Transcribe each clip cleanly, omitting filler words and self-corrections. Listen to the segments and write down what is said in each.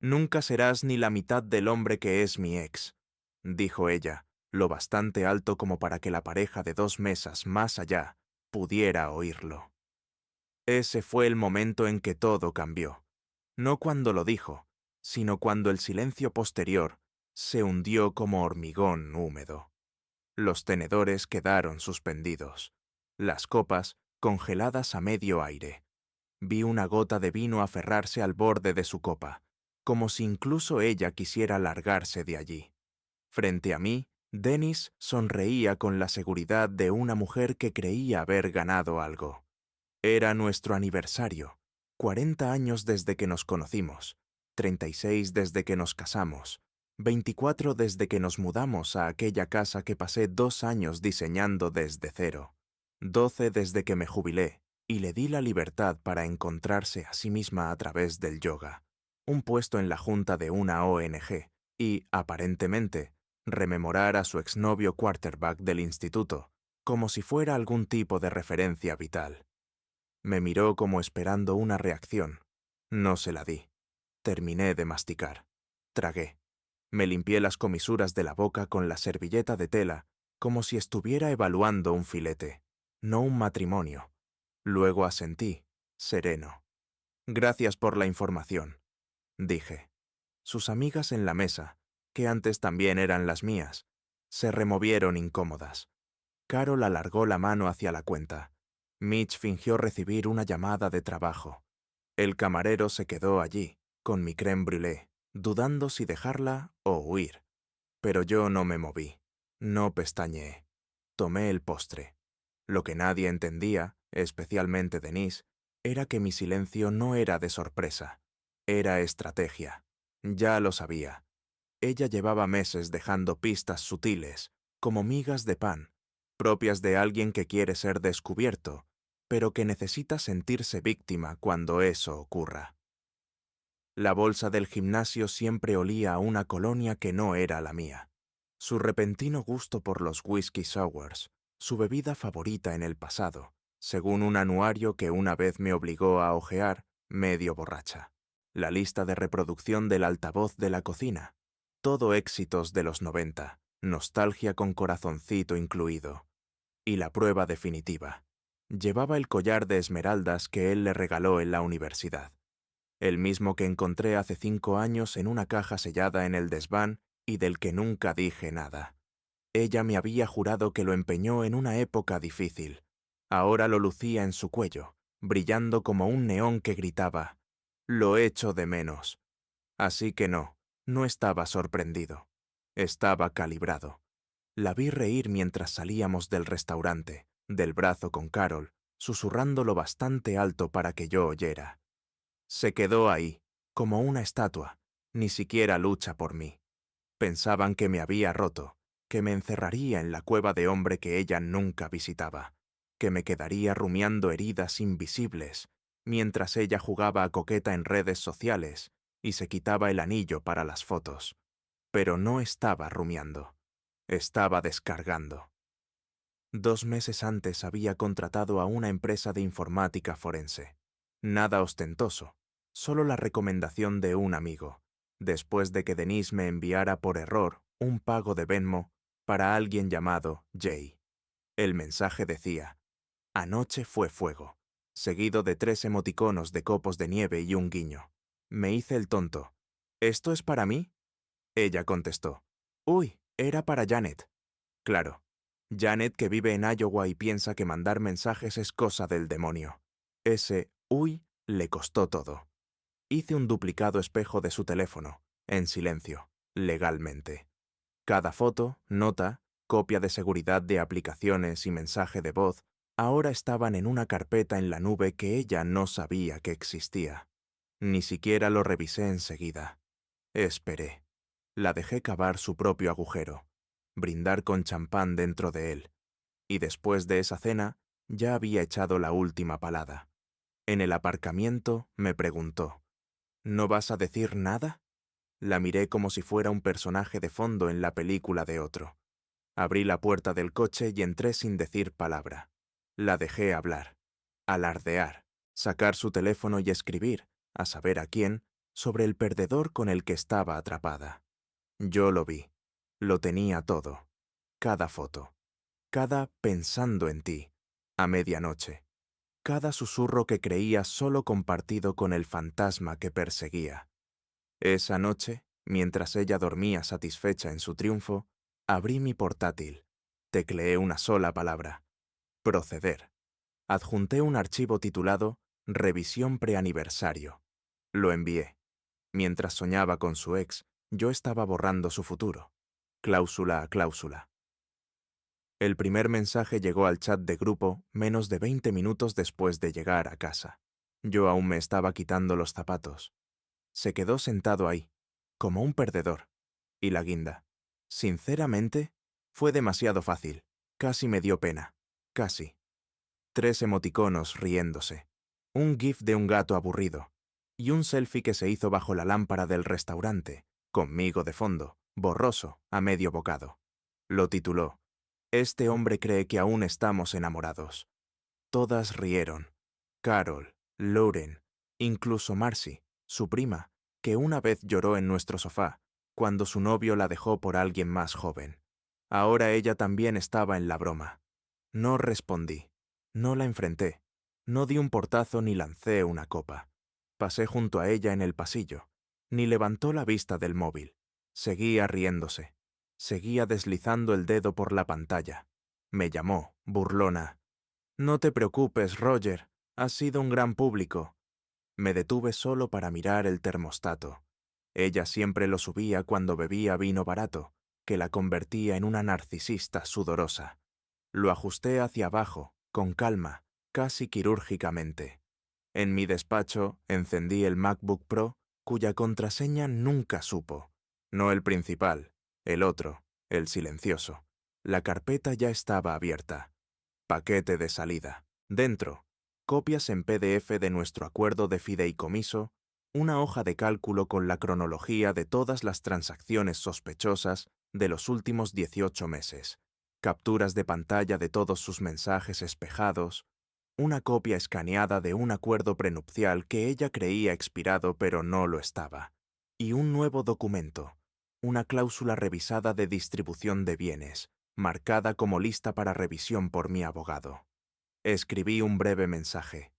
Nunca serás ni la mitad del hombre que es mi ex, dijo ella, lo bastante alto como para que la pareja de 2 mesas más allá pudiera oírlo. Ese fue el momento en que todo cambió. No cuando lo dijo, sino cuando el silencio posterior se hundió como hormigón húmedo. Los tenedores quedaron suspendidos, las copas congeladas a medio aire. Vi una gota de vino aferrarse al borde de su copa, como si incluso ella quisiera largarse de allí. Frente a mí, Dennis sonreía con la seguridad de una mujer que creía haber ganado algo. Era nuestro aniversario, 40 años desde que nos conocimos, 36 desde que nos casamos, 24 desde que nos mudamos a aquella casa que pasé 2 años diseñando desde cero, 12 desde que me jubilé y le di la libertad para encontrarse a sí misma a través del yoga, un puesto en la junta de una ONG y, aparentemente, rememorar a su exnovio quarterback del instituto, como si fuera algún tipo de referencia vital. Me miró como esperando una reacción. No se la di. Terminé de masticar. Tragué. Me limpié las comisuras de la boca con la servilleta de tela, como si estuviera evaluando un filete, no un matrimonio. Luego asentí, sereno. Gracias por la información, dije. Sus amigas en la mesa, que antes también eran las mías, se removieron incómodas. Carol alargó la mano hacia la cuenta. Mitch fingió recibir una llamada de trabajo. El camarero se quedó allí, con mi crème brûlée, dudando si dejarla o huir. Pero yo no me moví. No pestañeé. Tomé el postre. Lo que nadie entendía, especialmente Denise, era que mi silencio no era de sorpresa. Era estrategia. Ya lo sabía. Ella llevaba meses dejando pistas sutiles, como migas de pan, propias de alguien que quiere ser descubierto, pero que necesita sentirse víctima cuando eso ocurra. La bolsa del gimnasio siempre olía a una colonia que no era la mía. Su repentino gusto por los whisky sours, su bebida favorita en el pasado, según un anuario que una vez me obligó a hojear, medio borracha. La lista de reproducción del altavoz de la cocina. Todo éxitos de los 90, nostalgia con corazoncito incluido. Y la prueba definitiva. Llevaba el collar de esmeraldas que él le regaló en la universidad. El mismo que encontré hace 5 años en una caja sellada en el desván y del que nunca dije nada. Ella me había jurado que lo empeñó en una época difícil. Ahora lo lucía en su cuello, brillando como un neón que gritaba: «Lo echo de menos». Así que no estaba sorprendido. Estaba calibrado. La vi reír mientras salíamos del restaurante, del brazo con Carol, susurrando lo bastante alto para que yo oyera. Se quedó ahí, como una estatua, ni siquiera lucha por mí. Pensaban que me había roto, que me encerraría en la cueva de hombre que ella nunca visitaba, que me quedaría rumiando heridas invisibles, mientras ella jugaba a coqueta en redes sociales y se quitaba el anillo para las fotos. Pero no estaba rumiando, estaba descargando. 2 meses antes había contratado a una empresa de informática forense. Nada ostentoso, solo la recomendación de un amigo, después de que Denise me enviara por error un pago de Venmo para alguien llamado Jay. El mensaje decía: «Anoche fue fuego», seguido de 3 emoticonos de copos de nieve y un guiño. Me hice el tonto. «¿Esto es para mí?». Ella contestó: «Uy, era para Janet». Claro, Janet que vive en Iowa y piensa que mandar mensajes es cosa del demonio. Ese «uy» le costó todo. Hice un duplicado espejo de su teléfono, en silencio, legalmente. Cada foto, nota, copia de seguridad de aplicaciones y mensaje de voz ahora estaban en una carpeta en la nube que ella no sabía que existía. Ni siquiera lo revisé enseguida. Esperé. La dejé cavar su propio agujero, brindar con champán dentro de él, y después de esa cena ya había echado la última palada. En el aparcamiento me preguntó: «¿No vas a decir nada?». La miré como si fuera un personaje de fondo en la película de otro. Abrí la puerta del coche y entré sin decir palabra. La dejé hablar, alardear, sacar su teléfono y escribir, a saber a quién, sobre el perdedor con el que estaba atrapada. Yo lo vi. Lo tenía todo. Cada foto. Cada pensando en ti, a medianoche. Cada susurro que creía solo compartido con el fantasma que perseguía. Esa noche, mientras ella dormía satisfecha en su triunfo, abrí mi portátil. Tecleé una sola palabra. Proceder. Adjunté un archivo titulado Revisión preaniversario. Lo envié. Mientras soñaba con su ex, yo estaba borrando su futuro, cláusula a cláusula. El primer mensaje llegó al chat de grupo menos de 20 minutos después de llegar a casa. Yo aún me estaba quitando los zapatos. Se quedó sentado ahí, como un perdedor. Y la guinda. Sinceramente, fue demasiado fácil. Casi me dio pena. Casi. 3 emoticonos riéndose. Un gif de un gato aburrido. Y un selfie que se hizo bajo la lámpara del restaurante, conmigo de fondo, borroso, a medio bocado. Lo tituló: Este hombre cree que aún estamos enamorados. Todas rieron. Carol, Lauren, incluso Marcy, su prima, que una vez lloró en nuestro sofá, cuando su novio la dejó por alguien más joven. Ahora ella también estaba en la broma. No respondí. No la enfrenté. No di un portazo ni lancé una copa. Pasé junto a ella en el pasillo. Ni levantó la vista del móvil. Seguía riéndose. Seguía deslizando el dedo por la pantalla. Me llamó, burlona. No te preocupes, Roger. Has sido un gran público. Me detuve solo para mirar el termostato. Ella siempre lo subía cuando bebía vino barato, que la convertía en una narcisista sudorosa. Lo ajusté hacia abajo, con calma, casi quirúrgicamente. En mi despacho encendí el MacBook Pro, cuya contraseña nunca supo. No el principal, el otro, el silencioso. La carpeta ya estaba abierta. Paquete de salida. Dentro, copias en PDF de nuestro acuerdo de fideicomiso, una hoja de cálculo con la cronología de todas las transacciones sospechosas de los últimos 18 meses, capturas de pantalla de todos sus mensajes espejados, una copia escaneada de un acuerdo prenupcial que ella creía expirado pero no lo estaba, y un nuevo documento, una cláusula revisada de distribución de bienes, marcada como lista para revisión por mi abogado. Escribí un breve mensaje.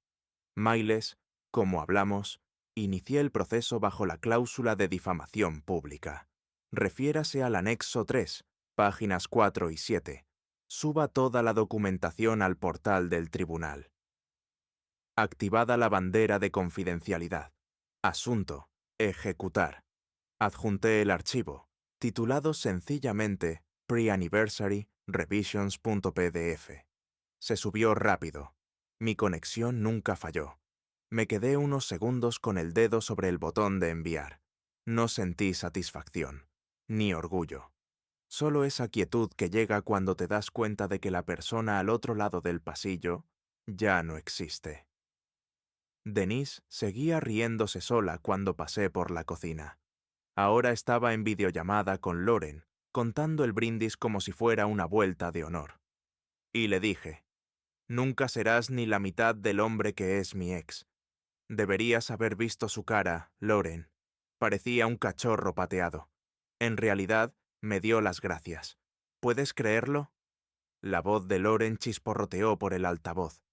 Miles, como hablamos, inicié el proceso bajo la cláusula de difamación pública. Refiérase al anexo 3, páginas 4 y 7. Suba toda la documentación al portal del tribunal. Activada la bandera de confidencialidad. Asunto: ejecutar. Adjunté el archivo, titulado sencillamente Pre-Anniversary Revisions.pdf. Se subió rápido. Mi conexión nunca falló. Me quedé unos segundos con el dedo sobre el botón de enviar. No sentí satisfacción, ni orgullo. Solo esa quietud que llega cuando te das cuenta de que la persona al otro lado del pasillo ya no existe. Denise seguía riéndose sola cuando pasé por la cocina. Ahora estaba en videollamada con Lauren, contando el brindis como si fuera una vuelta de honor. Y le dije: Nunca serás ni la mitad del hombre que es mi ex. Deberías haber visto su cara, Lauren. Parecía un cachorro pateado. En realidad, me dio las gracias. ¿Puedes creerlo? La voz de Lauren chisporroteó por el altavoz.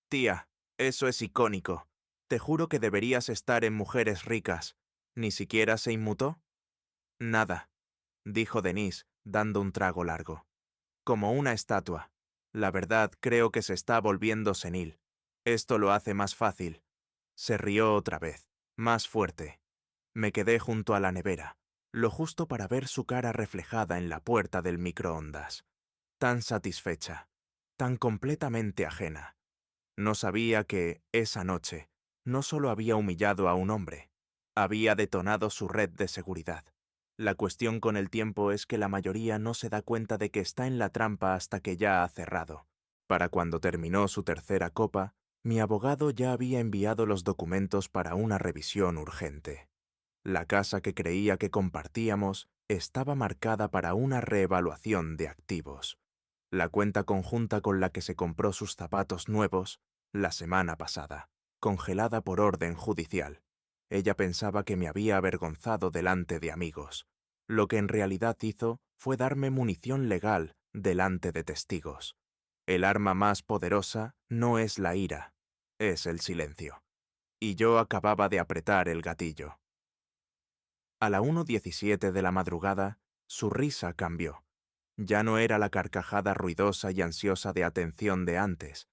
Tía, eso es icónico. Te juro que deberías estar en Mujeres Ricas. ¿Ni siquiera se inmutó? Nada, dijo Denise, dando un trago largo. Como una estatua. La verdad, creo que se está volviendo senil. Esto lo hace más fácil. Se rió otra vez, más fuerte. Me quedé junto a la nevera, lo justo para ver su cara reflejada en la puerta del microondas. Tan satisfecha, tan completamente ajena. No sabía que, esa noche, no solo había humillado a un hombre, había detonado su red de seguridad. La cuestión con el tiempo es que la mayoría no se da cuenta de que está en la trampa hasta que ya ha cerrado. Para cuando terminó su tercera copa, mi abogado ya había enviado los documentos para una revisión urgente. La casa que creía que compartíamos estaba marcada para una reevaluación de activos. La cuenta conjunta con la que se compró sus zapatos nuevos, la semana pasada, congelada por orden judicial. Ella pensaba que me había avergonzado delante de amigos. Lo que en realidad hizo fue darme munición legal delante de testigos. El arma más poderosa no es la ira, es el silencio. Y yo acababa de apretar el gatillo. A la 1:17 de la madrugada, su risa cambió. Ya no era la carcajada ruidosa y ansiosa de atención de antes.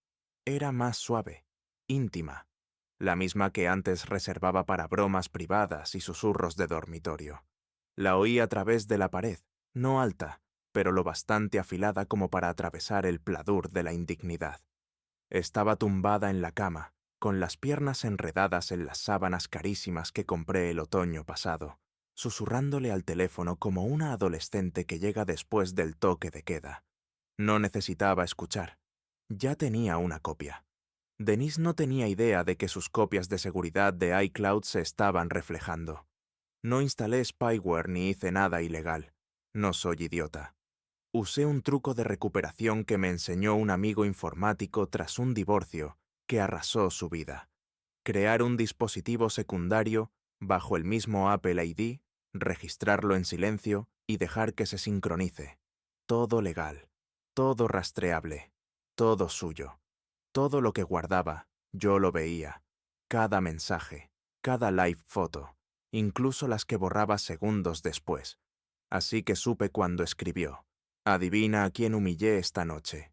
Era más suave, íntima, la misma que antes reservaba para bromas privadas y susurros de dormitorio. La oí a través de la pared, no alta, pero lo bastante afilada como para atravesar el pladur de la indignidad. Estaba tumbada en la cama, con las piernas enredadas en las sábanas carísimas que compré el otoño pasado, susurrándole al teléfono como una adolescente que llega después del toque de queda. No necesitaba escuchar. Ya tenía una copia. Denise no tenía idea de que sus copias de seguridad de iCloud se estaban reflejando. No instalé spyware ni hice nada ilegal. No soy idiota. Usé un truco de recuperación que me enseñó un amigo informático tras un divorcio que arrasó su vida. Crear un dispositivo secundario bajo el mismo Apple ID, registrarlo en silencio y dejar que se sincronice. Todo legal, todo rastreable, todo suyo. Todo lo que guardaba, yo lo veía. Cada mensaje, cada live foto, incluso las que borraba segundos después. Así que supe cuando escribió. Adivina a quién humillé esta noche.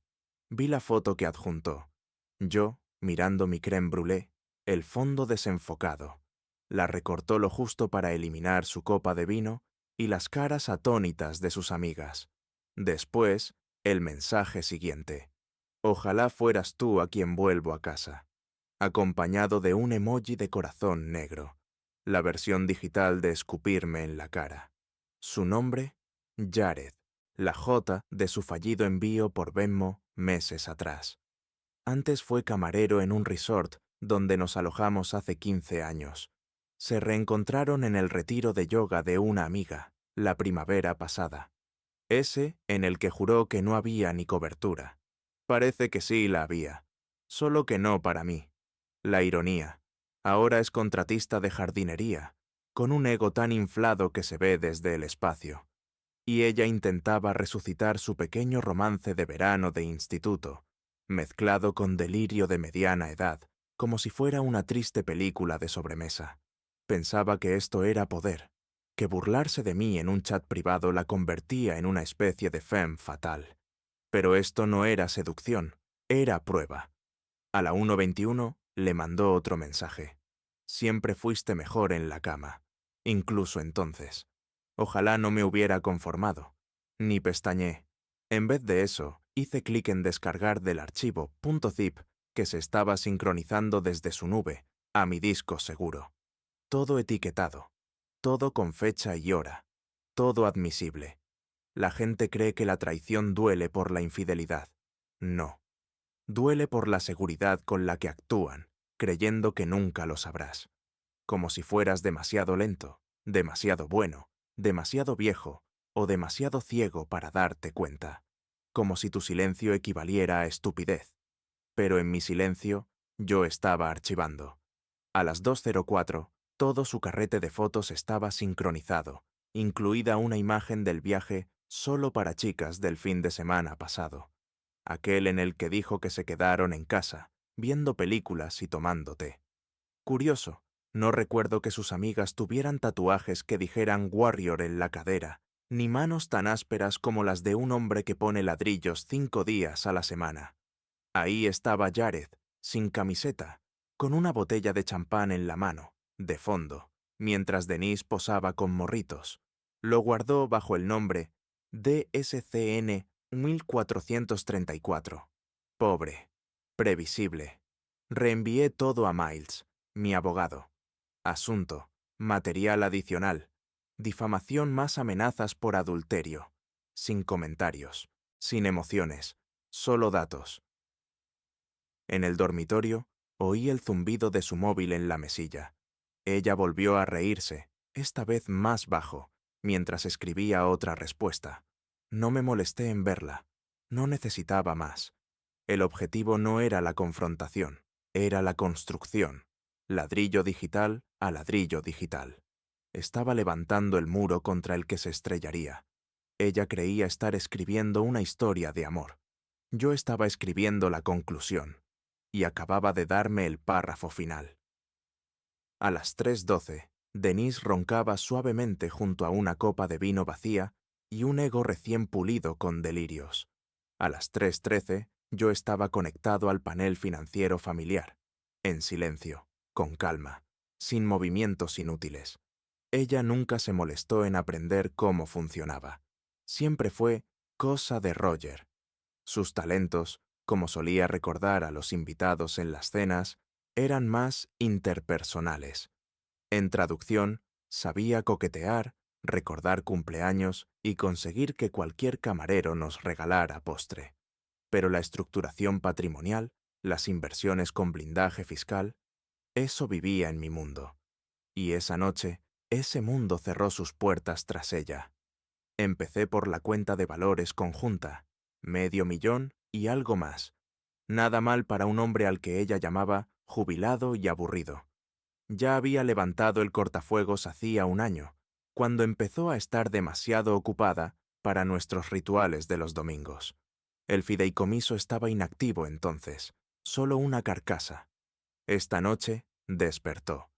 Vi la foto que adjuntó. Yo, mirando mi crème brûlée, el fondo desenfocado. La recortó lo justo para eliminar su copa de vino y las caras atónitas de sus amigas. Después, el mensaje siguiente. Ojalá fueras tú a quien vuelvo a casa. Acompañado de un emoji de corazón negro. La versión digital de escupirme en la cara. Su nombre, Jared. La J de su fallido envío por Venmo meses atrás. Antes fue camarero en un resort donde nos alojamos hace 15 años. Se reencontraron en el retiro de yoga de una amiga, la primavera pasada. Ese en el que juró que no había ni cobertura. Parece que sí la había, solo que no para mí. La ironía. Ahora es contratista de jardinería, con un ego tan inflado que se ve desde el espacio. Y ella intentaba resucitar su pequeño romance de verano de instituto, mezclado con delirio de mediana edad, como si fuera una triste película de sobremesa. Pensaba que esto era poder, que burlarse de mí en un chat privado la convertía en una especie de femme fatal. Pero esto no era seducción, era prueba. A la 1:21 le mandó otro mensaje. Siempre fuiste mejor en la cama, incluso entonces. Ojalá no me hubiera conformado. Ni pestañeé. En vez de eso, hice clic en descargar del archivo .zip que se estaba sincronizando desde su nube a mi disco seguro. Todo etiquetado. Todo con fecha y hora. Todo admisible. La gente cree que la traición duele por la infidelidad. No. Duele por la seguridad con la que actúan, creyendo que nunca lo sabrás. Como si fueras demasiado lento, demasiado bueno, demasiado viejo o demasiado ciego para darte cuenta. Como si tu silencio equivaliera a estupidez. Pero en mi silencio, yo estaba archivando. A las 2:04, todo su carrete de fotos estaba sincronizado, incluida una imagen del viaje solo para chicas del fin de semana pasado. Aquel en el que dijo que se quedaron en casa, viendo películas y tomando té. Curioso, no recuerdo que sus amigas tuvieran tatuajes que dijeran Warrior en la cadera, ni manos tan ásperas como las de un hombre que pone ladrillos 5 días a la semana. Ahí estaba Jared, sin camiseta, con una botella de champán en la mano, de fondo, mientras Denise posaba con morritos. Lo guardó bajo el nombre DSCN 1434. Pobre. Previsible. Reenvié todo a Miles, mi abogado. Asunto. Material adicional. Difamación más amenazas por adulterio. Sin comentarios. Sin emociones. Solo datos. En el dormitorio, oí el zumbido de su móvil en la mesilla. Ella volvió a reírse, esta vez más bajo, mientras escribía otra respuesta. No me molesté en verla. No necesitaba más. El objetivo no era la confrontación, era la construcción. ladrillo digital a ladrillo digital. Estaba levantando el muro contra el que se estrellaría. Ella creía estar escribiendo una historia de amor. Yo estaba escribiendo la conclusión, y acababa de darme el párrafo final. A las 3:12, Denise roncaba suavemente junto a una copa de vino vacía y un ego recién pulido con delirios. A las 3:13, yo estaba conectado al panel financiero familiar, en silencio, con calma, sin movimientos inútiles. Ella nunca se molestó en aprender cómo funcionaba. Siempre fue cosa de Roger. Sus talentos, como solía recordar a los invitados en las cenas, eran más interpersonales. En traducción, sabía coquetear, recordar cumpleaños y conseguir que cualquier camarero nos regalara postre. Pero la estructuración patrimonial, las inversiones con blindaje fiscal, eso vivía en mi mundo. Y esa noche, ese mundo cerró sus puertas tras ella. Empecé por la cuenta de valores conjunta, $500,000 y algo más. Nada mal para un hombre al que ella llamaba jubilado y aburrido. Ya había levantado el cortafuegos hacía un año, cuando empezó a estar demasiado ocupada para nuestros rituales de los domingos. El fideicomiso estaba inactivo entonces, solo una carcasa. Esta noche despertó.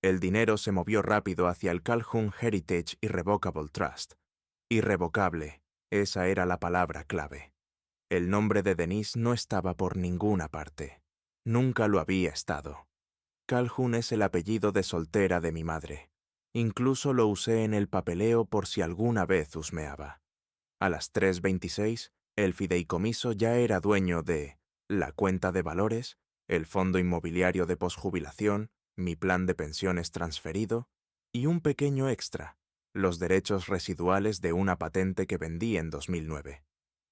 El dinero se movió rápido hacia el Calhoun Heritage Irrevocable Trust. Irrevocable, esa era la palabra clave. El nombre de Denise no estaba por ninguna parte. Nunca lo había estado. Calhoun es el apellido de soltera de mi madre. Incluso lo usé en el papeleo por si alguna vez husmeaba. A las 3:26, el fideicomiso ya era dueño de la cuenta de valores, el fondo inmobiliario de posjubilación, mi plan de pensiones transferido y un pequeño extra, los derechos residuales de una patente que vendí en 2009.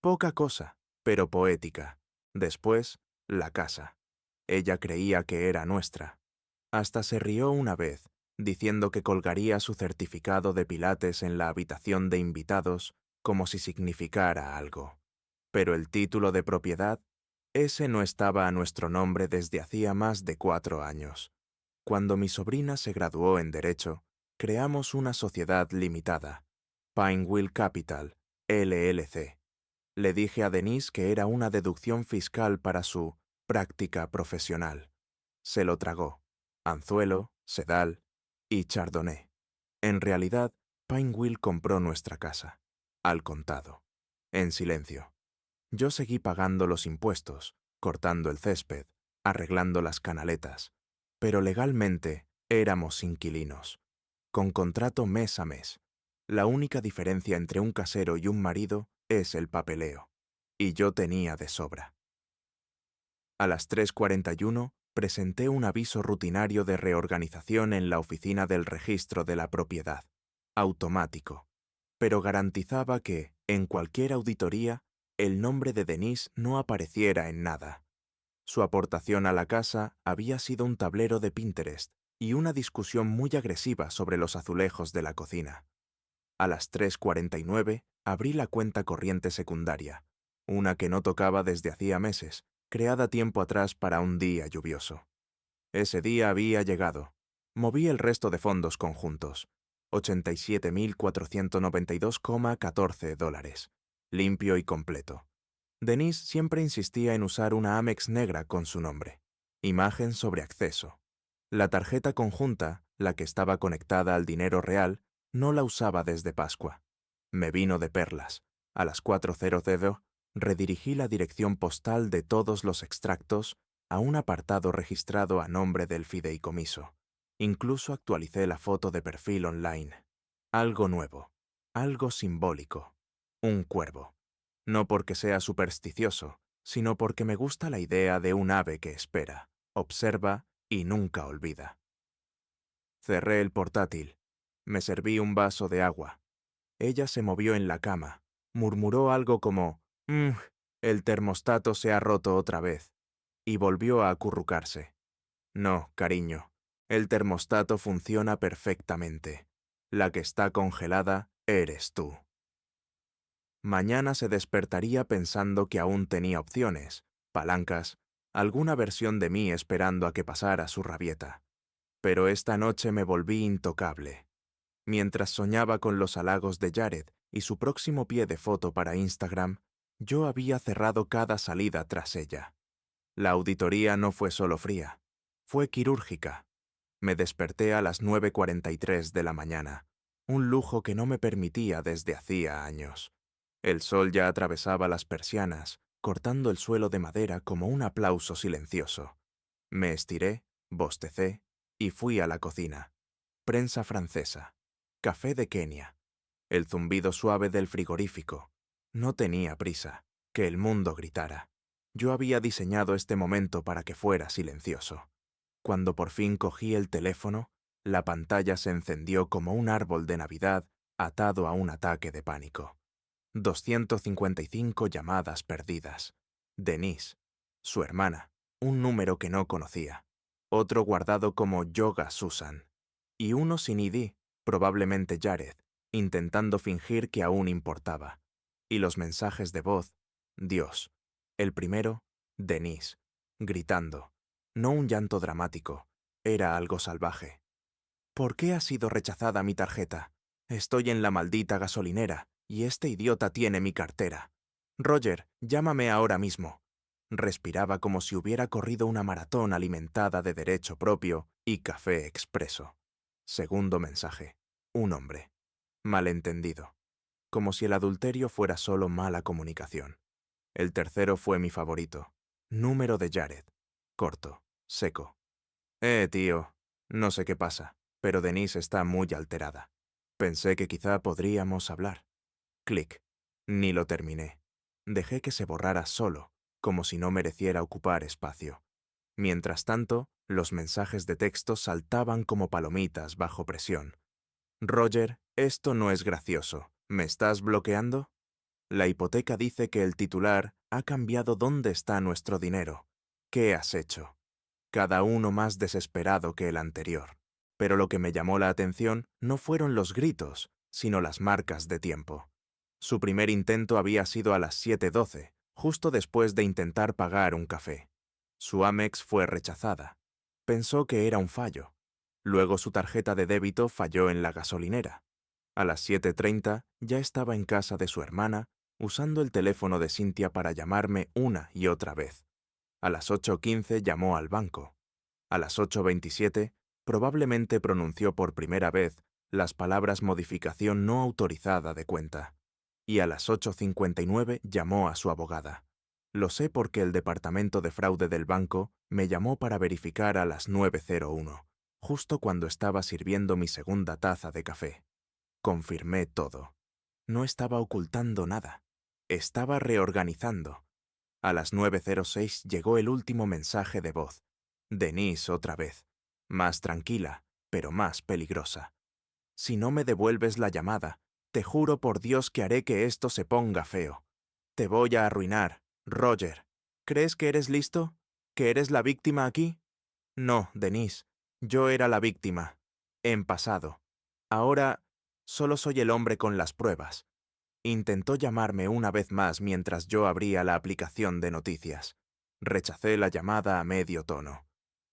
Poca cosa, pero poética. Después, la casa. Ella creía que era nuestra. Hasta se rió una vez, diciendo que colgaría su certificado de pilates en la habitación de invitados como si significara algo. Pero el título de propiedad, ese no estaba a nuestro nombre desde hacía más de 4 años. Cuando mi sobrina se graduó en Derecho, creamos una sociedad limitada, Pinewheel Capital, LLC. Le dije a Denise que era una deducción fiscal para su práctica profesional. Se lo tragó. Anzuelo, sedal y chardonnay. En realidad, Pinewheel compró nuestra casa, al contado, en silencio. Yo seguí pagando los impuestos, cortando el césped, arreglando las canaletas, pero legalmente éramos inquilinos, con contrato mes a mes. La única diferencia entre un casero y un marido es el papeleo, y yo tenía de sobra. A las 3:41 presenté un aviso rutinario de reorganización en la oficina del registro de la propiedad, automático, pero garantizaba que, en cualquier auditoría, el nombre de Denise no apareciera en nada. Su aportación a la casa había sido un tablero de Pinterest y una discusión muy agresiva sobre los azulejos de la cocina. A las 3:49 abrí la cuenta corriente secundaria, una que no tocaba desde hacía meses, creada tiempo atrás para un día lluvioso. Ese día había llegado. Moví el resto de fondos conjuntos, $87,492,14, limpio y completo. Denise siempre insistía en usar una Amex negra con su nombre. Imagen sobre acceso. La tarjeta conjunta, la que estaba conectada al dinero real, no la usaba desde Pascua. Me vino de perlas. A las 4:00 redirigí la dirección postal de todos los extractos a un apartado registrado a nombre del fideicomiso. Incluso actualicé la foto de perfil online. Algo nuevo, algo simbólico. Un cuervo. No porque sea supersticioso, sino porque me gusta la idea de un ave que espera, observa y nunca olvida. Cerré el portátil. Me serví un vaso de agua. Ella se movió en la cama. Murmuró algo como, el termostato se ha roto otra vez. Y volvió a acurrucarse. No, cariño, el termostato funciona perfectamente. La que está congelada eres tú. Mañana se despertaría pensando que aún tenía opciones, palancas, alguna versión de mí esperando a que pasara su rabieta. Pero esta noche me volví intocable. Mientras soñaba con los halagos de Jared y su próximo pie de foto para Instagram, yo había cerrado cada salida tras ella. La auditoría no fue solo fría, fue quirúrgica. Me desperté a las 9:43 de la mañana, un lujo que no me permitía desde hacía años. El sol ya atravesaba las persianas, cortando el suelo de madera como un aplauso silencioso. Me estiré, bostecé y fui a la cocina. Prensa francesa, café de Kenia, el zumbido suave del frigorífico. No tenía prisa, que el mundo gritara. Yo había diseñado este momento para que fuera silencioso. Cuando por fin cogí el teléfono, la pantalla se encendió como un árbol de Navidad atado a un ataque de pánico. 255 llamadas perdidas. Denise, su hermana, un número que no conocía. Otro guardado como Yoga Susan. Y uno sin ID, probablemente Jared, intentando fingir que aún importaba. Y los mensajes de voz, Dios. El primero, Denise, gritando. No un llanto dramático, era algo salvaje. ¿Por qué ha sido rechazada mi tarjeta? Estoy en la maldita gasolinera, y este idiota tiene mi cartera. Roger, llámame ahora mismo. Respiraba como si hubiera corrido una maratón alimentada de derecho propio y café expreso. Segundo mensaje. Un hombre. Malentendido. Como si el adulterio fuera solo mala comunicación. El tercero fue mi favorito. Número de Jared. Corto, seco. Tío, no sé qué pasa, pero Denise está muy alterada. Pensé que quizá podríamos hablar. Clic. Ni lo terminé. Dejé que se borrara solo, como si no mereciera ocupar espacio. Mientras tanto, los mensajes de texto saltaban como palomitas bajo presión. Roger, esto no es gracioso. ¿Me estás bloqueando? La hipoteca dice que el titular ha cambiado dónde está nuestro dinero. ¿Qué has hecho? Cada uno más desesperado que el anterior. Pero lo que me llamó la atención no fueron los gritos, sino las marcas de tiempo. Su primer intento había sido a las 7:12, justo después de intentar pagar un café. Su Amex fue rechazada. Pensó que era un fallo. Luego su tarjeta de débito falló en la gasolinera. A las 7:30 ya estaba en casa de su hermana, usando el teléfono de Cynthia para llamarme una y otra vez. A las 8:15 llamó al banco. A las 8:27 probablemente pronunció por primera vez las palabras modificación no autorizada de cuenta. Y a las 8:59 llamó a su abogada. Lo sé porque el departamento de fraude del banco me llamó para verificar a las 9:01, justo cuando estaba sirviendo mi segunda taza de café. Confirmé todo. No estaba ocultando nada. Estaba reorganizando. A las 9:06 llegó el último mensaje de voz. Denise otra vez. Más tranquila, pero más peligrosa. Si no me devuelves la llamada, te juro por Dios que haré que esto se ponga feo. Te voy a arruinar, Roger. ¿Crees que eres listo? ¿Que eres la víctima aquí? No, Denise. Yo era la víctima. En pasado. Ahora solo soy el hombre con las pruebas. Intentó llamarme una vez más mientras yo abría la aplicación de noticias. Rechacé la llamada a medio tono.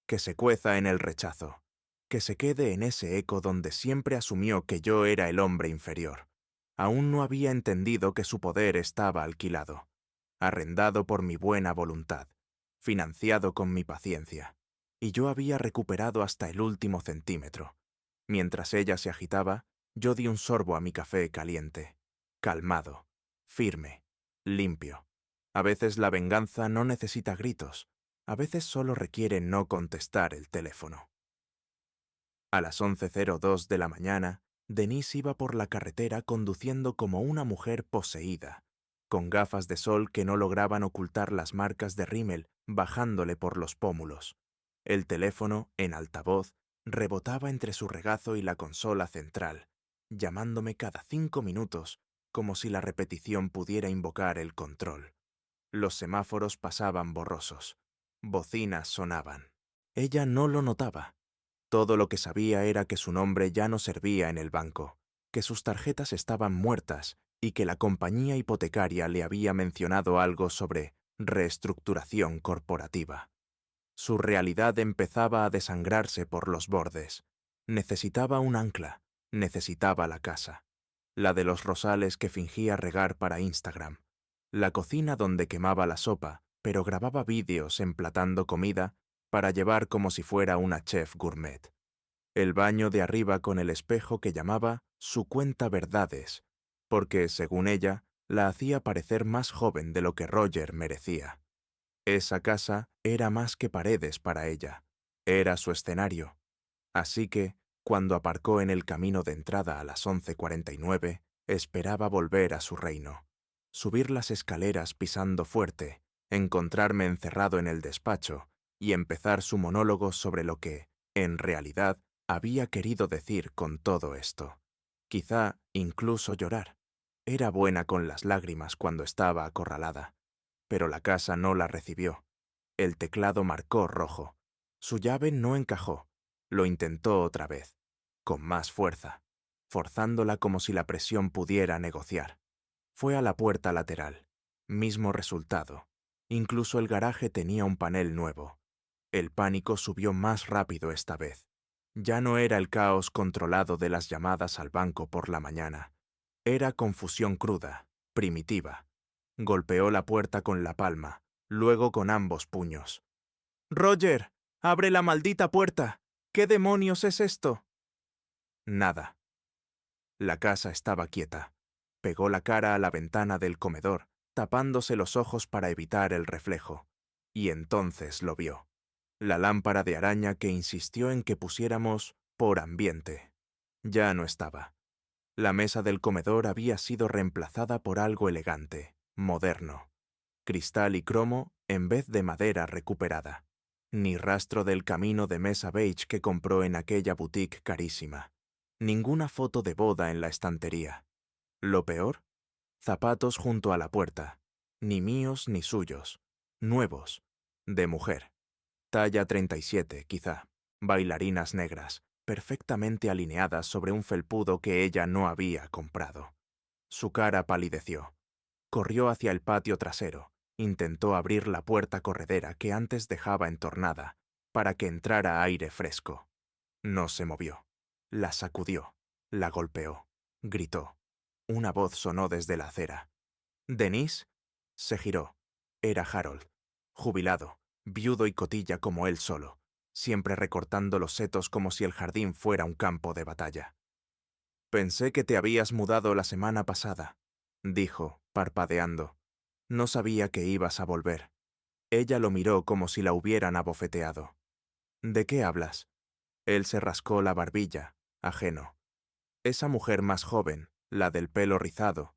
Que se cueza en el rechazo. Que se quede en ese eco donde siempre asumió que yo era el hombre inferior. Aún no había entendido que su poder estaba alquilado, arrendado por mi buena voluntad, financiado con mi paciencia. Y yo había recuperado hasta el último centímetro. Mientras ella se agitaba, yo di un sorbo a mi café caliente. Calmado, firme, limpio. A veces la venganza no necesita gritos. A veces solo requiere no contestar el teléfono. A las 11:02 de la mañana, Denise iba por la carretera conduciendo como una mujer poseída, con gafas de sol que no lograban ocultar las marcas de rímel bajándole por los pómulos. El teléfono, en altavoz, rebotaba entre su regazo y la consola central, llamándome cada 5 minutos, como si la repetición pudiera invocar el control. Los semáforos pasaban borrosos. Bocinas sonaban. Ella no lo notaba. Todo lo que sabía era que su nombre ya no servía en el banco, que sus tarjetas estaban muertas y que la compañía hipotecaria le había mencionado algo sobre reestructuración corporativa. Su realidad empezaba a desangrarse por los bordes. Necesitaba un ancla, necesitaba la casa. La de los rosales que fingía regar para Instagram. La cocina donde quemaba la sopa, pero grababa vídeos emplatando comida para llevar como si fuera una chef gourmet. El baño de arriba con el espejo que llamaba su cuenta verdades, porque, según ella, la hacía parecer más joven de lo que Roger merecía. Esa casa era más que paredes para ella, era su escenario. Así que, cuando aparcó en el camino de entrada a las 11:49, esperaba volver a su reino. Subir las escaleras pisando fuerte, encontrarme encerrado en el despacho y empezar su monólogo sobre lo que, en realidad, había querido decir con todo esto. Quizá incluso llorar. Era buena con las lágrimas cuando estaba acorralada, pero la casa no la recibió. El teclado marcó rojo. Su llave no encajó. Lo intentó otra vez, con más fuerza, forzándola como si la presión pudiera negociar. Fue a la puerta lateral. Mismo resultado. Incluso el garaje tenía un panel nuevo. El pánico subió más rápido esta vez. Ya no era el caos controlado de las llamadas al banco por la mañana. Era confusión cruda, primitiva. Golpeó la puerta con la palma, luego con ambos puños. «¡Roger! ¡Abre la maldita puerta! ¿Qué demonios es esto?» Nada. La casa estaba quieta. Pegó la cara a la ventana del comedor, tapándose los ojos para evitar el reflejo. Y entonces lo vio. La lámpara de araña que insistió en que pusiéramos por ambiente. Ya no estaba. La mesa del comedor había sido reemplazada por algo elegante, moderno. Cristal y cromo en vez de madera recuperada. Ni rastro del camino de mesa beige que compró en aquella boutique carísima. Ninguna foto de boda en la estantería. Lo peor, zapatos junto a la puerta. Ni míos ni suyos. Nuevos. De mujer. Talla 37, quizá. Bailarinas negras, perfectamente alineadas sobre un felpudo que ella no había comprado. Su cara palideció. Corrió hacia el patio trasero. Intentó abrir la puerta corredera que antes dejaba entornada, para que entrara aire fresco. No se movió. La sacudió. La golpeó. Gritó. Una voz sonó desde la acera. «¿Denise?» Se giró. Era Harold. Jubilado, viudo y cotilla como él solo, siempre recortando los setos como si el jardín fuera un campo de batalla. «Pensé que te habías mudado la semana pasada», dijo, parpadeando. «No sabía que ibas a volver». Ella lo miró como si la hubieran abofeteado. «¿De qué hablas?» Él se rascó la barbilla, ajeno. «Esa mujer más joven, la del pelo rizado,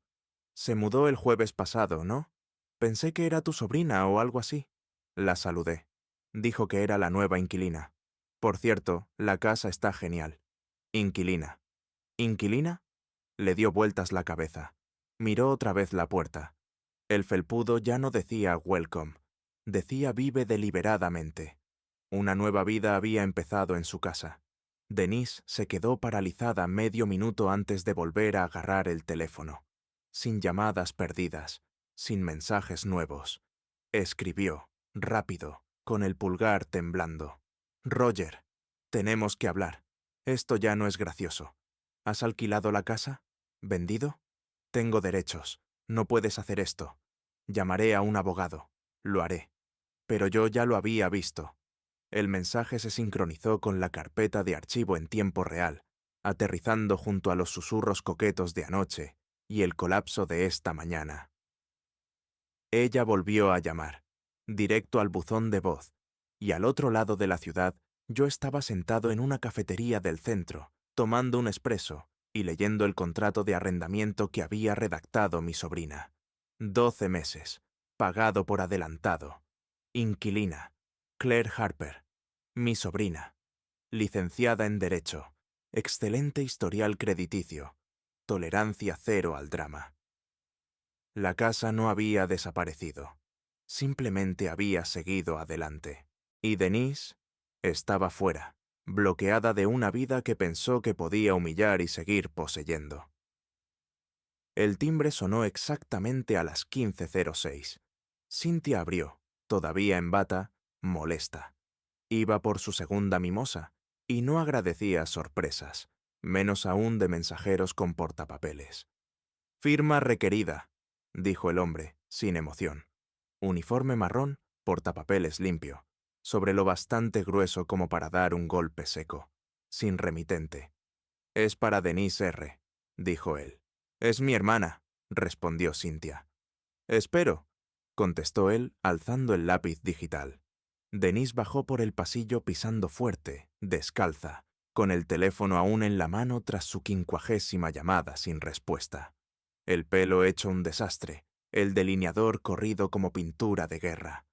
se mudó el jueves pasado, ¿no? Pensé que era tu sobrina o algo así». La saludé. Dijo que era la nueva inquilina. «Por cierto, la casa está genial». «Inquilina». «¿Inquilina?» Le dio vueltas la cabeza. Miró otra vez la puerta. El felpudo ya no decía welcome. Decía vive deliberadamente. Una nueva vida había empezado en su casa. Denise se quedó paralizada medio minuto antes de volver a agarrar el teléfono. Sin llamadas perdidas, sin mensajes nuevos. Escribió, rápido, con el pulgar temblando. «Roger, tenemos que hablar. Esto ya no es gracioso. ¿Has alquilado la casa? ¿Vendido? Tengo derechos. No puedes hacer esto. Llamaré a un abogado. Lo haré. Pero yo ya lo había visto». El mensaje se sincronizó con la carpeta de archivo en tiempo real, aterrizando junto a los susurros coquetos de anoche y el colapso de esta mañana. Ella volvió a llamar, directo al buzón de voz, y al otro lado de la ciudad yo estaba sentado en una cafetería del centro, tomando un espresso y leyendo el contrato de arrendamiento que había redactado mi sobrina. 12 meses, pagado por adelantado. Inquilina, Claire Harper, mi sobrina. Licenciada en Derecho, excelente historial crediticio, tolerancia cero al drama. La casa no había desaparecido, simplemente había seguido adelante. Y Denise estaba fuera, bloqueada de una vida que pensó que podía humillar y seguir poseyendo. El timbre sonó exactamente a las 15:06. Cynthia abrió, todavía en bata, molesta. Iba por su segunda mimosa y no agradecía sorpresas, menos aún de mensajeros con portapapeles. «Firma requerida», dijo el hombre, sin emoción. Uniforme marrón, portapapeles limpio, sobre lo bastante grueso como para dar un golpe seco, sin remitente. «Es para Denise R», dijo él. «Es mi hermana», respondió Cynthia. «Espero», contestó él, alzando el lápiz digital. Denise bajó por el pasillo pisando fuerte, descalza, con el teléfono aún en la mano tras su 50ª llamada sin respuesta. El pelo hecho un desastre, el delineador corrido como pintura de guerra.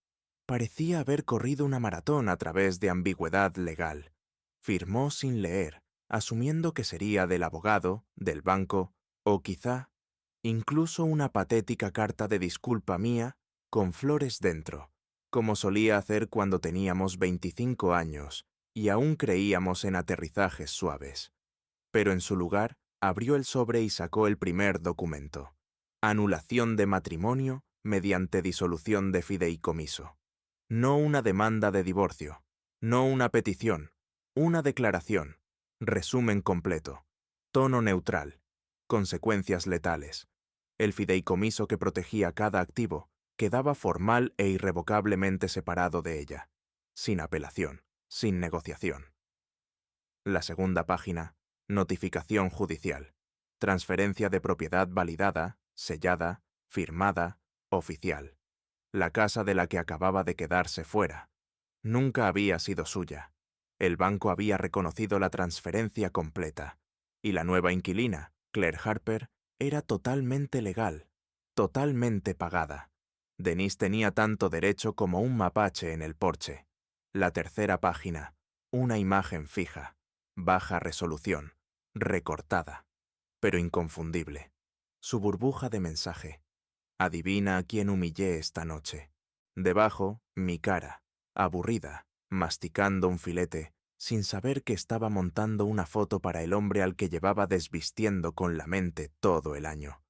Parecía haber corrido una maratón a través de ambigüedad legal. Firmó sin leer, asumiendo que sería del abogado, del banco, o quizá, incluso una patética carta de disculpa mía con flores dentro, como solía hacer cuando teníamos 25 años y aún creíamos en aterrizajes suaves. Pero en su lugar, abrió el sobre y sacó el primer documento. Anulación de matrimonio mediante disolución de fideicomiso. No una demanda de divorcio, no una petición, una declaración, resumen completo, tono neutral, consecuencias letales. El fideicomiso que protegía cada activo quedaba formal e irrevocablemente separado de ella, sin apelación, sin negociación. La segunda página, notificación judicial, transferencia de propiedad validada, sellada, firmada, oficial. La casa de la que acababa de quedarse fuera. Nunca había sido suya. El banco había reconocido la transferencia completa. Y la nueva inquilina, Claire Harper, era totalmente legal, totalmente pagada. Denise tenía tanto derecho como un mapache en el porche. La tercera página, una imagen fija, baja resolución, recortada, pero inconfundible. Su burbuja de mensaje. Adivina a quién humillé esta noche. Debajo, mi cara, aburrida, masticando un filete, sin saber que estaba montando una foto para el hombre al que llevaba desvistiendo con la mente todo el año.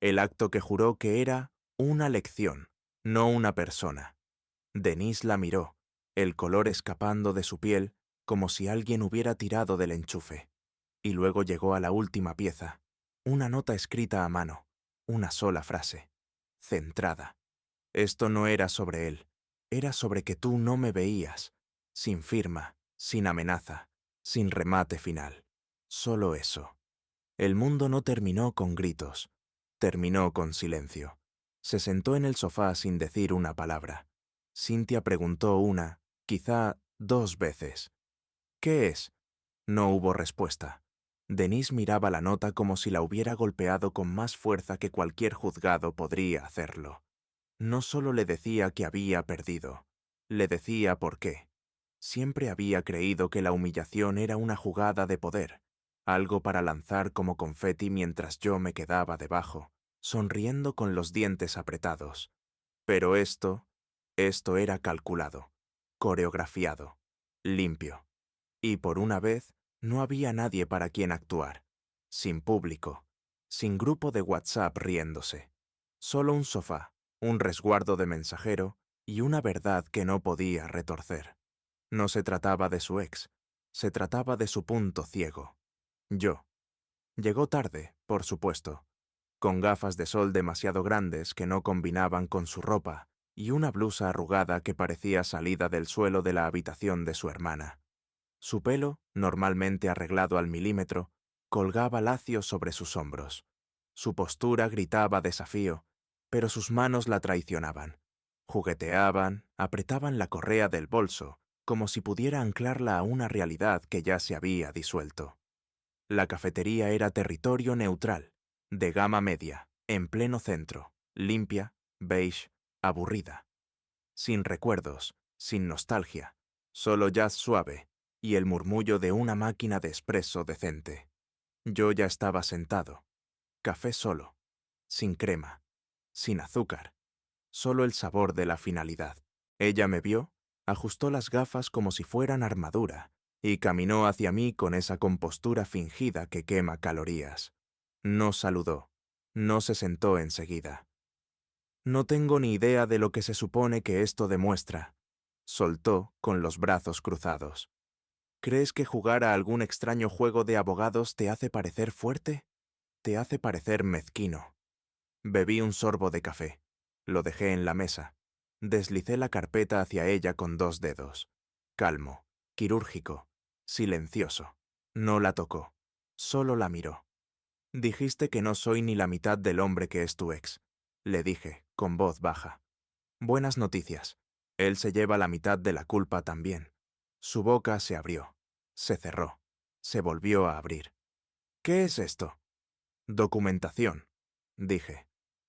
El acto que juró que era una lección, no una persona. Denise la miró, el color escapando de su piel como si alguien hubiera tirado del enchufe. Y luego llegó a la última pieza, una nota escrita a mano, una sola frase, centrada. Esto no era sobre él, era sobre que tú no me veías, sin firma, sin amenaza, sin remate final. Solo eso. El mundo no terminó con gritos, terminó con silencio. Se sentó en el sofá sin decir una palabra. Cynthia preguntó una, quizá 2 veces. «¿Qué es?» No hubo respuesta. Denise miraba la nota como si la hubiera golpeado con más fuerza que cualquier juzgado podría hacerlo. No solo le decía que había perdido, le decía por qué. Siempre había creído que la humillación era una jugada de poder, algo para lanzar como confeti mientras yo me quedaba debajo, sonriendo con los dientes apretados. Pero esto era calculado, coreografiado, limpio. Y por una vez no había nadie para quien actuar. Sin público, sin grupo de WhatsApp riéndose. Solo un sofá, un resguardo de mensajero y una verdad que no podía retorcer. No se trataba de su ex, se trataba de su punto ciego. Yo. Llegó tarde, por supuesto, con gafas de sol demasiado grandes que no combinaban con su ropa y una blusa arrugada que parecía salida del suelo de la habitación de su hermana. Su pelo, normalmente arreglado al milímetro, colgaba lacio sobre sus hombros. Su postura gritaba desafío, pero sus manos la traicionaban. Jugueteaban, apretaban la correa del bolso, como si pudiera anclarla a una realidad que ya se había disuelto. La cafetería era territorio neutral, de gama media, en pleno centro, limpia, beige, aburrida. Sin recuerdos, sin nostalgia, solo jazz suave y el murmullo de una máquina de espresso decente. Yo ya estaba sentado. Café solo, sin crema, sin azúcar, solo el sabor de la finalidad. Ella me vio, ajustó las gafas como si fueran armadura y caminó hacia mí con esa compostura fingida que quema calorías. No saludó, no se sentó enseguida. No tengo ni idea de lo que se supone que esto demuestra. soltó con los brazos cruzados. ¿Crees que jugar a algún extraño juego de abogados te hace parecer fuerte? Te hace parecer mezquino. Bebí un sorbo de café. Lo dejé en la mesa. Deslicé la carpeta hacia ella con 2 dedos. Calmo, quirúrgico, silencioso. No la tocó. Solo la miró. Dijiste que no soy ni la mitad del hombre que es tu ex. Le dije, con voz baja. Buenas noticias. Él se lleva la mitad de la culpa también. Su boca se abrió. Se cerró. Se volvió a abrir. ¿Qué es esto? Documentación, dije,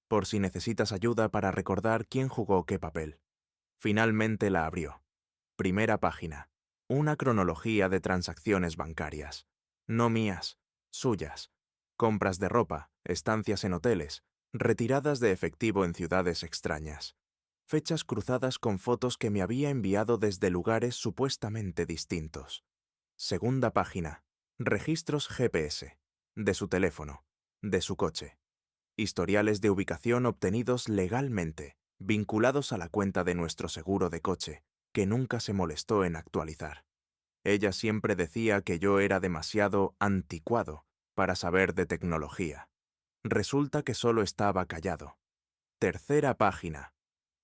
por si necesitas ayuda para recordar quién jugó qué papel. Finalmente la abrió. Primera página. Una cronología de transacciones bancarias. No mías, suyas. Compras de ropa, estancias en hoteles, retiradas de efectivo en ciudades extrañas. Fechas cruzadas con fotos que me había enviado desde lugares supuestamente distintos. Segunda página. Registros GPS. De su teléfono. De su coche. Historiales de ubicación obtenidos legalmente, vinculados a la cuenta de nuestro seguro de coche, que nunca se molestó en actualizar. Ella siempre decía que yo era demasiado anticuado para saber de tecnología. Resulta que solo estaba callado. Tercera página.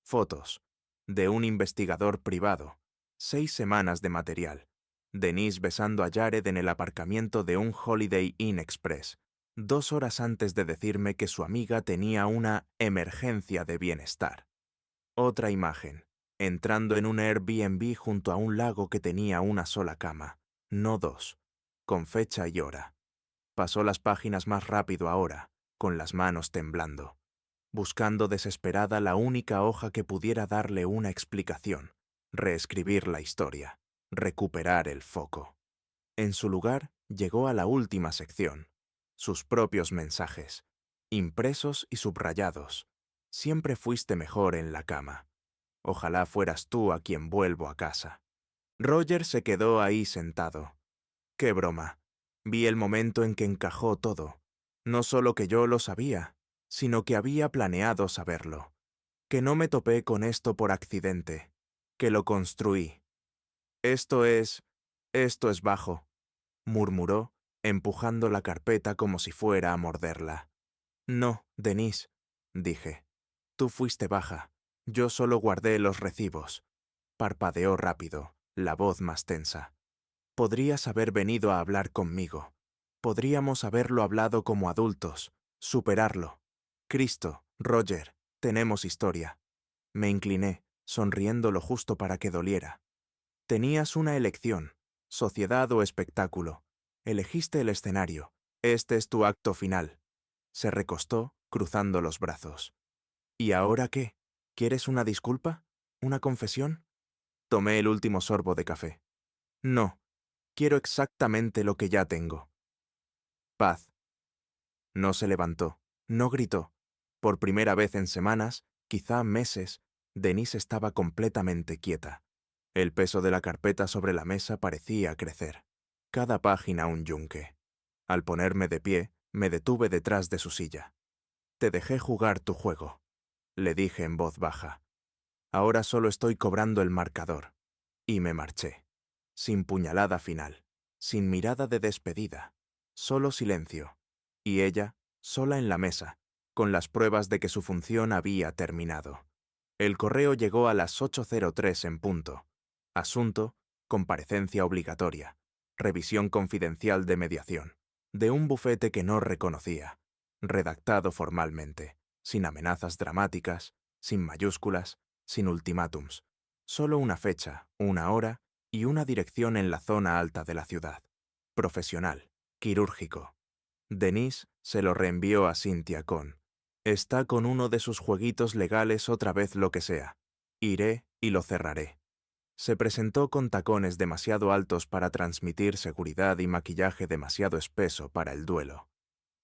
Fotos. De un investigador privado. 6 semanas de material. Denise besando a Jared en el aparcamiento de un Holiday Inn Express, 2 horas antes de decirme que su amiga tenía una emergencia de bienestar. Otra imagen. Entrando en un Airbnb junto a un lago que tenía una sola cama, no 2, con fecha y hora. Pasó las páginas más rápido ahora, con las manos temblando, buscando desesperada la única hoja que pudiera darle una explicación, reescribir la historia, recuperar el foco. En su lugar, llegó a la última sección, sus propios mensajes, impresos y subrayados. Siempre fuiste mejor en la cama. Ojalá fueras tú a quien vuelvo a casa. Roger se quedó ahí sentado. ¡Qué broma! Vi el momento en que encajó todo. No solo que yo lo sabía, sino que había planeado saberlo. Que no me topé con esto por accidente. Que lo construí. Esto es bajo, murmuró, empujando la carpeta como si fuera a morderla. No, Denise, dije. Tú fuiste baja. Yo solo guardé los recibos. Parpadeó rápido, la voz más tensa. Podrías haber venido a hablar conmigo. Podríamos haberlo hablado como adultos, superarlo. Cristo, Roger, tenemos historia. Me incliné, sonriendo lo justo para que doliera. Tenías una elección, sociedad o espectáculo. Elegiste el escenario. Este es tu acto final. Se recostó, cruzando los brazos. ¿Y ahora qué? ¿Quieres una disculpa? ¿Una confesión? Tomé el último sorbo de café. No, quiero exactamente lo que ya tengo. Paz. No se levantó, no gritó. Por primera vez en semanas, quizá meses, Denise estaba completamente quieta. El peso de la carpeta sobre la mesa parecía crecer. Cada página un yunque. Al ponerme de pie, me detuve detrás de su silla. Te dejé jugar tu juego, le dije en voz baja. Ahora solo estoy cobrando el marcador. Y me marché. Sin puñalada final, sin mirada de despedida, solo silencio. Y ella, sola en la mesa, con las pruebas de que su función había terminado. El correo llegó a las 8:03 en punto. Asunto, comparecencia obligatoria, revisión confidencial de mediación, de un bufete que no reconocía, redactado formalmente, sin amenazas dramáticas, sin mayúsculas, sin ultimátums, solo una fecha, una hora y una dirección en la zona alta de la ciudad. Profesional, quirúrgico. Denise se lo reenvió a Cynthia con: está con uno de sus jueguitos legales otra vez lo que sea. Iré y lo cerraré. Se presentó con tacones demasiado altos para transmitir seguridad y maquillaje demasiado espeso para el duelo.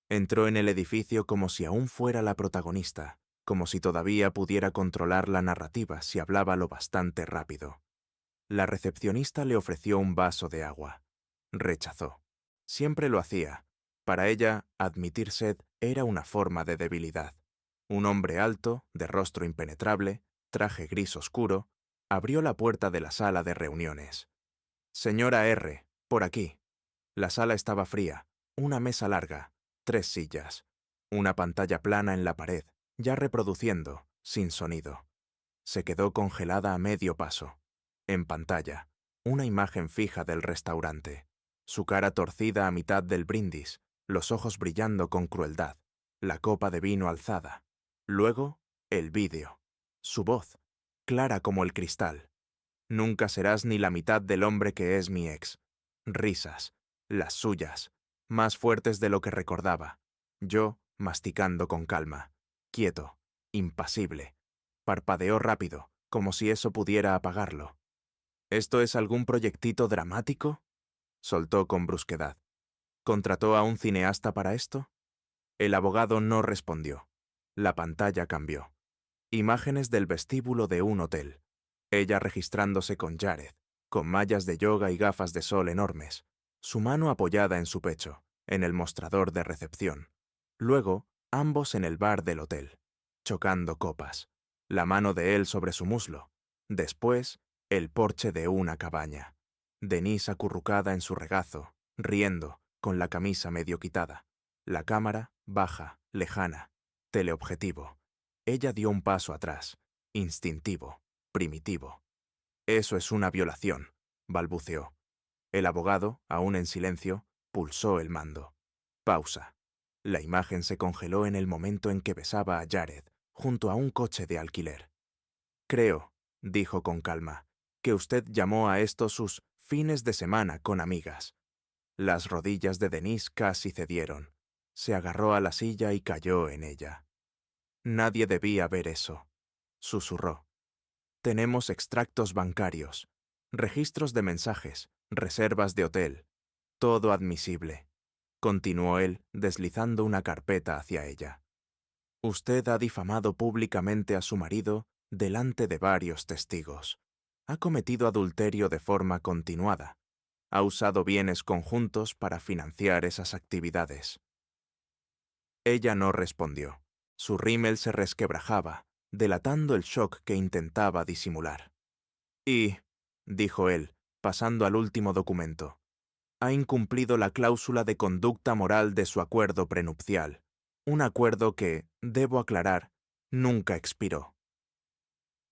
Entró en el edificio como si aún fuera la protagonista, como si todavía pudiera controlar la narrativa si hablaba lo bastante rápido. La recepcionista le ofreció un vaso de agua. Rechazó. Siempre lo hacía. Para ella, admitir sed era una forma de debilidad. Un hombre alto, de rostro impenetrable, traje gris oscuro, Abrió la puerta de la sala de reuniones. Señora R., por aquí. La sala estaba fría, una mesa larga, 3 sillas, una pantalla plana en la pared, ya reproduciendo, sin sonido. Se quedó congelada a medio paso. En pantalla, una imagen fija del restaurante, su cara torcida a mitad del brindis, los ojos brillando con crueldad, la copa de vino alzada. Luego, el vídeo, su voz, clara como el cristal. Nunca serás ni la mitad del hombre que es mi ex. Risas, las suyas, más fuertes de lo que recordaba. Yo, masticando con calma, quieto, impasible. Parpadeó rápido, como si eso pudiera apagarlo. ¿Esto es algún proyectito dramático?, soltó con brusquedad. ¿Contrató a un cineasta para esto? El abogado no respondió. La pantalla cambió. Imágenes del vestíbulo de un hotel. Ella registrándose con Jared, con mallas de yoga y gafas de sol enormes, su mano apoyada en su pecho, en el mostrador de recepción. Luego, ambos en el bar del hotel, chocando copas, la mano de él sobre su muslo. Después, el porche de una cabaña. Denise acurrucada en su regazo, riendo, con la camisa medio quitada. La cámara, baja, lejana, teleobjetivo. Ella dio un paso atrás, instintivo, primitivo. Eso es una violación, balbuceó. El abogado, aún en silencio, pulsó el mando. Pausa. La imagen se congeló en el momento en que besaba a Jared, junto a un coche de alquiler. Creo, dijo con calma, que usted llamó a esto sus fines de semana con amigas. Las rodillas de Denise casi cedieron. Se agarró a la silla y cayó en ella. Nadie debía ver eso, susurró. Tenemos extractos bancarios, registros de mensajes, reservas de hotel, todo admisible, continuó él, deslizando una carpeta hacia ella. Usted ha difamado públicamente a su marido delante de varios testigos. Ha cometido adulterio de forma continuada. Ha usado bienes conjuntos para financiar esas actividades. Ella no respondió. Su rímel se resquebrajaba, delatando el shock que intentaba disimular. Y, dijo él, pasando al último documento, ha incumplido la cláusula de conducta moral de su acuerdo prenupcial, un acuerdo que, debo aclarar, nunca expiró.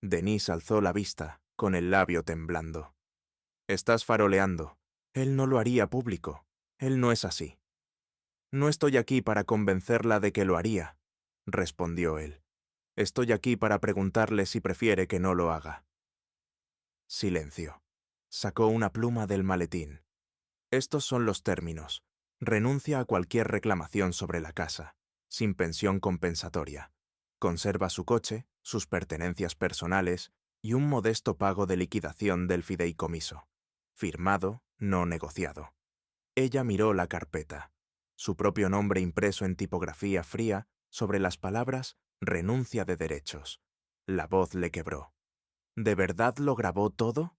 Denise alzó la vista, con el labio temblando. Estás faroleando. Él no lo haría público. Él no es así. No estoy aquí para convencerla de que lo haría, respondió él. Estoy aquí para preguntarle si prefiere que no lo haga. Silencio. Sacó una pluma del maletín. Estos son los términos. Renuncia a cualquier reclamación sobre la casa, sin pensión compensatoria. Conserva su coche, sus pertenencias personales y un modesto pago de liquidación del fideicomiso. Firmado, no negociado. Ella miró la carpeta. Su propio nombre impreso en tipografía fría sobre las palabras «renuncia de derechos». La voz le quebró. ¿De verdad lo grabó todo?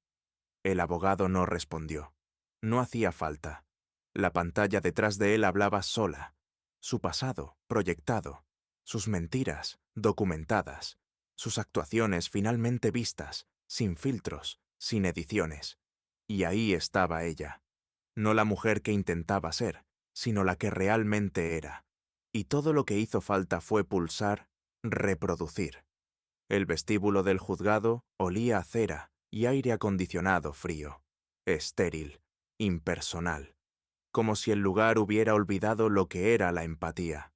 El abogado no respondió. No hacía falta. La pantalla detrás de él hablaba sola. Su pasado, proyectado. Sus mentiras, documentadas. Sus actuaciones finalmente vistas, sin filtros, sin ediciones. Y ahí estaba ella. No la mujer que intentaba ser, sino la que realmente era. Y todo lo que hizo falta fue pulsar, reproducir. El vestíbulo del juzgado olía a cera y aire acondicionado frío, estéril, impersonal, como si el lugar hubiera olvidado lo que era la empatía.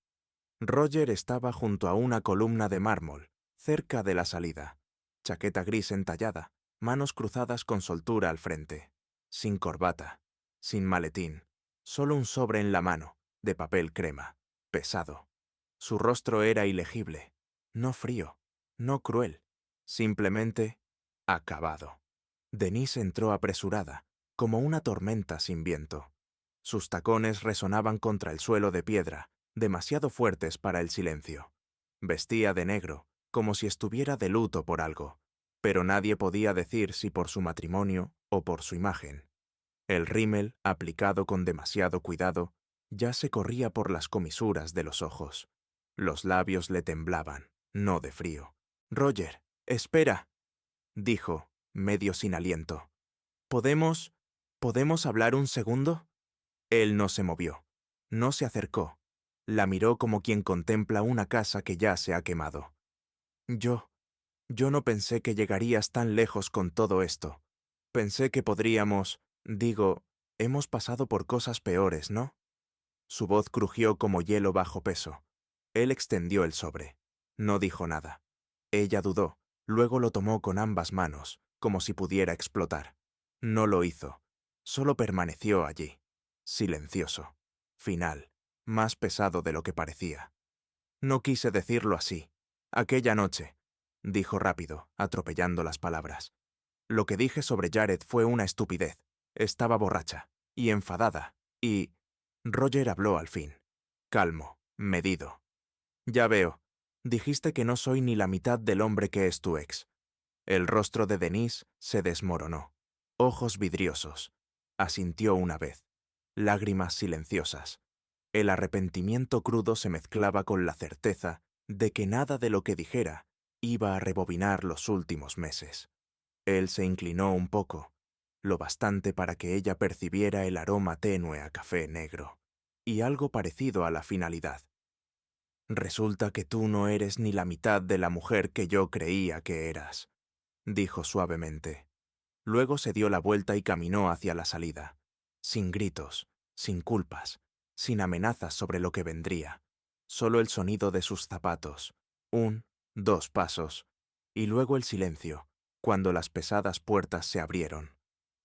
Roger estaba junto a una columna de mármol, cerca de la salida, chaqueta gris entallada, manos cruzadas con soltura al frente, sin corbata, sin maletín, solo un sobre en la mano, de papel crema, pesado. Su rostro era ilegible, no frío, no cruel, simplemente acabado. Denise entró apresurada, como una tormenta sin viento. Sus tacones resonaban contra el suelo de piedra, demasiado fuertes para el silencio. Vestía de negro, como si estuviera de luto por algo, pero nadie podía decir si por su matrimonio o por su imagen. El rímel, aplicado con demasiado cuidado, ya se corría por las comisuras de los ojos. Los labios le temblaban, no de frío. «Roger, espera», dijo, medio sin aliento. ¿Podemos hablar un segundo? Él no se movió. No se acercó. La miró como quien contempla una casa que ya se ha quemado. Yo no pensé que llegarías tan lejos con todo esto. Pensé que hemos pasado por cosas peores, ¿no? Su voz crujió como hielo bajo peso. Él extendió el sobre. No dijo nada. Ella dudó, luego lo tomó con ambas manos, como si pudiera explotar. No lo hizo. Solo permaneció allí, silencioso, final, más pesado de lo que parecía. No quise decirlo así. Aquella noche, dijo rápido, atropellando las palabras. Lo que dije sobre Jared fue una estupidez. Estaba borracha y enfadada, y... Roger habló al fin. Calmo, medido. Ya veo. Dijiste que no soy ni la mitad del hombre que es tu ex. El rostro de Denise se desmoronó. Ojos vidriosos. Asintió una vez. Lágrimas silenciosas. El arrepentimiento crudo se mezclaba con la certeza de que nada de lo que dijera iba a rebobinar los últimos meses. Él se inclinó un poco, lo bastante para que ella percibiera el aroma tenue a café negro, y algo parecido a la finalidad. Resulta que tú no eres ni la mitad de la mujer que yo creía que eras, dijo suavemente. Luego se dio la vuelta y caminó hacia la salida, sin gritos, sin culpas, sin amenazas sobre lo que vendría, solo el sonido de sus zapatos, 1, 2 pasos, y luego el silencio, cuando las pesadas puertas se abrieron.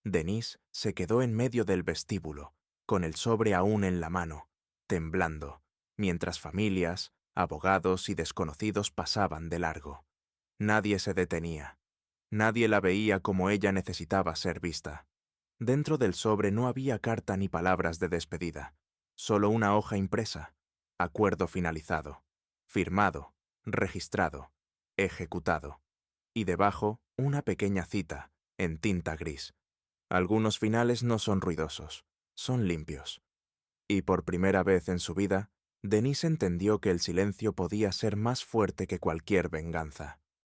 Denise se quedó en medio del vestíbulo, con el sobre aún en la mano, temblando, mientras familias, abogados y desconocidos pasaban de largo. Nadie se detenía. Nadie la veía como ella necesitaba ser vista. Dentro del sobre no había carta ni palabras de despedida, solo una hoja impresa, acuerdo finalizado, firmado, registrado, ejecutado, y debajo una pequeña cita, en tinta gris. Algunos finales no son ruidosos, son limpios. Y por primera vez en su vida, Denise entendió que el silencio podía ser más fuerte que cualquier venganza.